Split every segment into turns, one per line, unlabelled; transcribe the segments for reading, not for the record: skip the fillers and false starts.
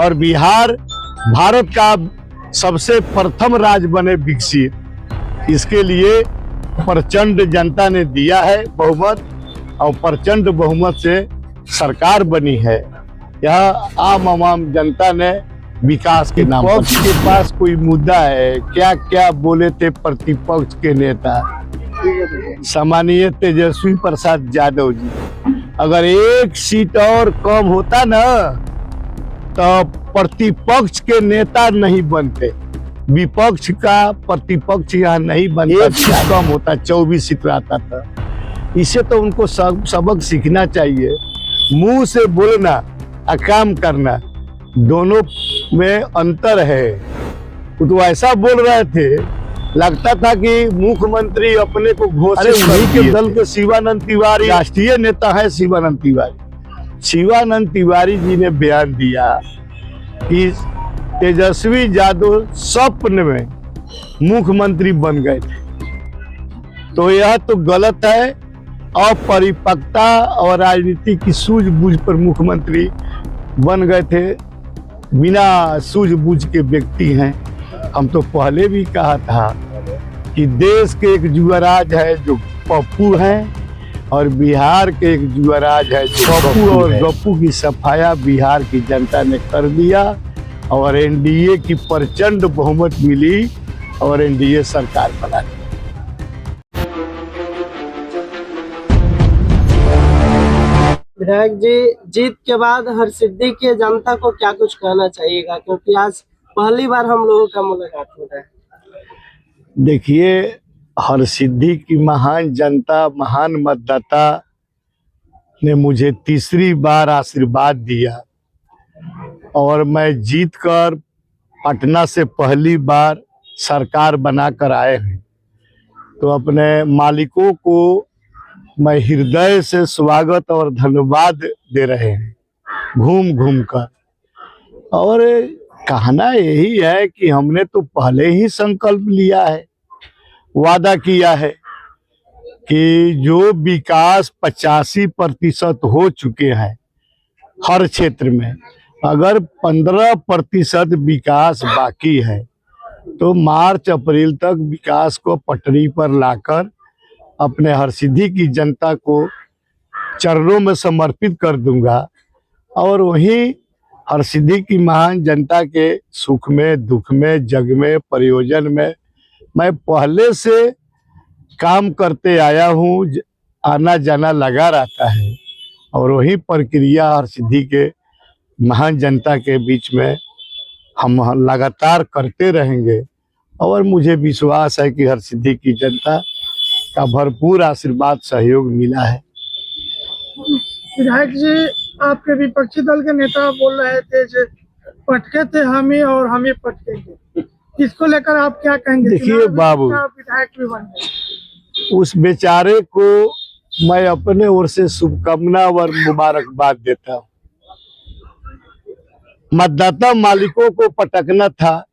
और बिहार भारत का सबसे प्रथम राज्य बने विकसित, इसके लिए प्रचंड जनता ने दिया है बहुमत और प्रचंड बहुमत से सरकार बनी है। यह आम जनता ने विकास के नाम पर, के पास कोई मुद्दा है क्या क्या बोले थे प्रतिपक्ष के नेता सम्मानीय तेजस्वी प्रसाद यादव जी, अगर एक सीट और कम होता ना तो प्रतिपक्ष के नेता नहीं बनते, विपक्ष का प्रतिपक्ष यहाँ नहीं बनता, एक सीट कम होता 24 सीट आता था। इसे तो उनको सबक सीखना चाहिए। मुंह से बोलना और काम करना दोनों में अंतर है। तो ऐसा बोल रहे थे, लगता था कि मुख्यमंत्री अपने को घोषित के दल के शिवानंद तिवारी राष्ट्रीय नेता है। शिवानंद तिवारी जी ने बयान दिया कि तेजस्वी यादव स्वप्न में मुख्यमंत्री बन गए थे, तो यह तो गलत है। अपरिपक्वता और राजनीति की सूझबूझ पर मुख्यमंत्री बन गए थे, बिना सूझबूझ के व्यक्ति हैं। हम तो पहले भी कहा था कि देश के एक युवराज है जो पप्पू हैं और बिहार के एक युवराज है जो पप्पू और गप्पू की सफाया बिहार की जनता ने कर दिया और एनडीए की प्रचंड बहुमत मिली और एनडीए सरकार बना दी।
विधायक जी, जीत के बाद हरसिद्धि की जनता को क्या कुछ कहना चाहिएगा, क्योंकि आज पहली बार हम लोगों का मुलाकात हो रहा है।
देखिए, हरसिद्धि की महान जनता, महान मतदाता ने मुझे तीसरी बार आशीर्वाद दिया और मैं जीतकर पटना से पहली बार सरकार बनाकर आए हैं। तो अपने मालिकों को मैं हृदय से स्वागत और धन्यवाद दे रहे हैं घूम घूम कर। और कहना यही है कि हमने तो पहले ही संकल्प लिया है, वादा किया है कि जो विकास 85% हो चुके हैं हर क्षेत्र में, अगर 15% विकास बाकी है तो मार्च अप्रैल तक विकास को पटरी पर लाकर अपने हरसिद्धि की जनता को चरणों में समर्पित कर दूंगा। और वहीं हरसिद्धि की महान जनता के सुख में, दुख में, जग में, प्रयोजन में मैं पहले से काम करते आया हूँ, आना जाना लगा रहता है और वही प्रक्रिया हरसिद्धि के महान जनता के बीच में हम लगातार करते रहेंगे। और मुझे विश्वास है कि हरसिद्धि की जनता का भरपूर आशीर्वाद सहयोग मिला है।
विधायक जी, आपके विपक्षी दल के नेता बोल रहे थे जो पटके थे हम ही और हम ही पटके थे, इसको लेकर आप क्या कहेंगे?
देखिए बाबू,
विधायक भी बन गए,
उस बेचारे को मैं अपने ओर से शुभकामना और मुबारकबाद देता हूँ। मतदाता मालिकों को पटकना था,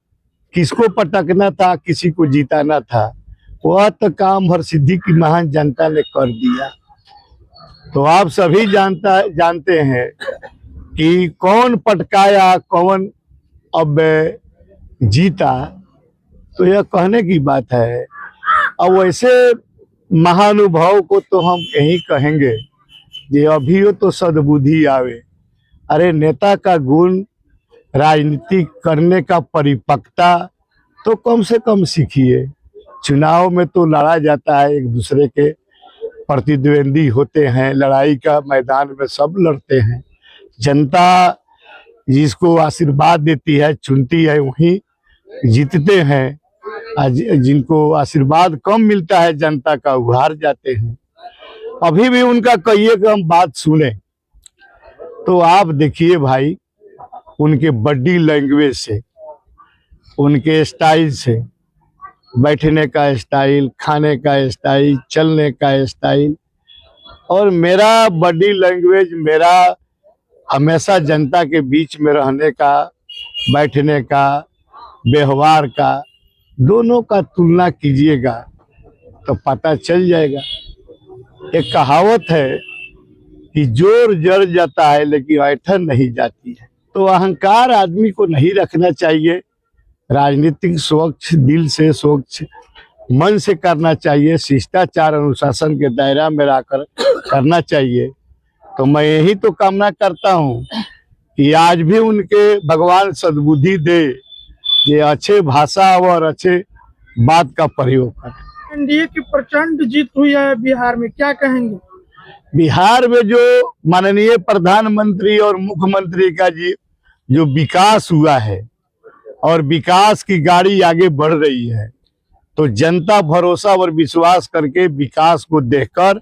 किसको पटकना था, किसी को जिताना था, वह तो काम हरसिद्धि की महान जनता ने कर दिया। तो आप सभी जानते हैं कि कौन पटकाया, कौन अब जीता, तो यह कहने की बात है। अब वैसे महानुभाव को तो हम यही कहेंगे कि अभी तो सद्बुद्धि आवे। अरे नेता का गुण, राजनीति करने का परिपक्वता तो कम से कम सीखिए। चुनाव में तो लड़ा जाता है, एक दूसरे के प्रतिद्वंदी होते हैं, लड़ाई का मैदान में सब लड़ते हैं। जनता जिसको आशीर्वाद देती है, चुनती है, वही जीतते हैं। जिनको आशीर्वाद कम मिलता है जनता का, वो हार जाते हैं। अभी भी उनका कहिए कि हम बात सुने तो आप देखिए भाई, उनके बॉडी लैंग्वेज से, उनके स्टाइल से, बैठने का स्टाइल, खाने का स्टाइल, चलने का स्टाइल, और मेरा बॉडी लैंग्वेज, मेरा हमेशा जनता के बीच में रहने का, बैठने का, व्यवहार का, दोनों का तुलना कीजिएगा तो पता चल जाएगा। एक कहावत है कि जोर जड़ जाता है लेकिन ऐठन नहीं जाती है। तो अहंकार आदमी को नहीं रखना चाहिए। राजनीतिक स्वच्छ दिल से, स्वच्छ मन से करना चाहिए, शिष्टाचार अनुशासन के दायरा में रहकर करना चाहिए। तो मैं यही तो कामना करता हूँ कि आज भी उनके भगवान सद्बुद्धि दे, ये अच्छे भाषा और अच्छे बात का प्रयोग करें।
एनडीए की प्रचंड जीत हुई है बिहार में, क्या कहेंगे?
बिहार में जो माननीय प्रधानमंत्री और मुख्यमंत्री का जो विकास हुआ है और विकास की गाड़ी आगे बढ़ रही है, तो जनता भरोसा और विश्वास करके विकास को देखकर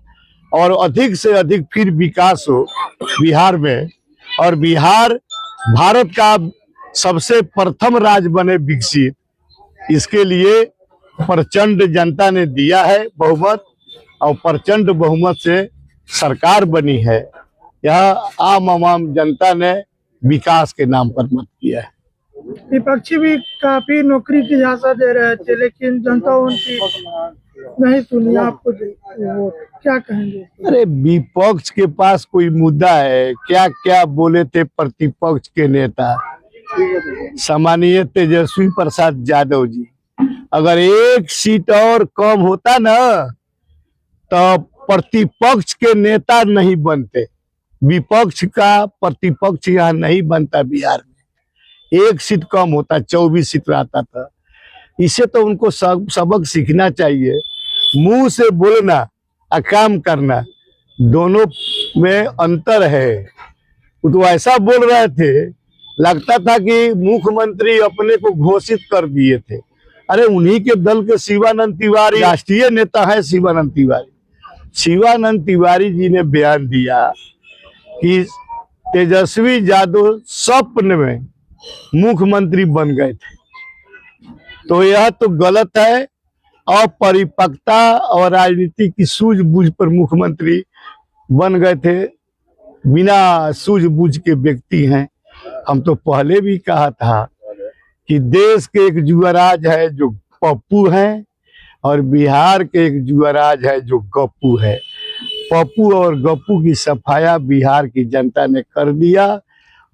और अधिक से अधिक फिर विकास हो बिहार में, और बिहार भारत का सबसे प्रथम राज्य बने विकसित, इसके लिए प्रचंड जनता ने दिया है बहुमत, और प्रचंड बहुमत से सरकार बनी है। यह आम जनता ने विकास के नाम पर मत किया है।
विपक्षी भी काफी नौकरी की झांसा दे रहे थे, लेकिन जनता उनकी नहीं सुनी। आपको वो क्या कहेंगे?
अरे विपक्ष के पास कोई मुद्दा है क्या? क्या बोले थे प्रतिपक्ष के नेता सम्मानीय तेजस्वी प्रसाद यादव जी, अगर एक सीट और कम होता ना तो प्रतिपक्ष के नेता नहीं बनते। विपक्ष का प्रतिपक्ष यहाँ नहीं बनता बिहार में। एक सीट कम होता, 24 सीट रहता था। इसे तो उनको सबक सीखना चाहिए। मुंह से बोलना और काम करना दोनों में अंतर है। वो तो ऐसा बोल रहे थे, लगता था कि मुख्यमंत्री अपने को घोषित कर दिए थे। अरे उन्हीं के दल के शिवानंद तिवारी राष्ट्रीय नेता है। शिवानंद तिवारी जी ने बयान दिया कि तेजस्वी यादव स्वप्न में मुख्यमंत्री बन गए थे। तो यह तो गलत है। अपरिपक्वता और राजनीति की सूझबूझ पर मुख्यमंत्री बन गए थे। बिना सूझबूझ के व्यक्ति हैं। हम तो पहले भी कहा था कि देश के एक युवराज है जो पप्पू हैं, और बिहार के एक युवराज है जो गप्पू है। पप्पू और गप्पू की सफाया बिहार की जनता ने कर दिया,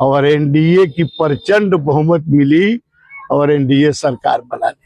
और एनडीए की प्रचंड बहुमत मिली और एनडीए सरकार बना दी।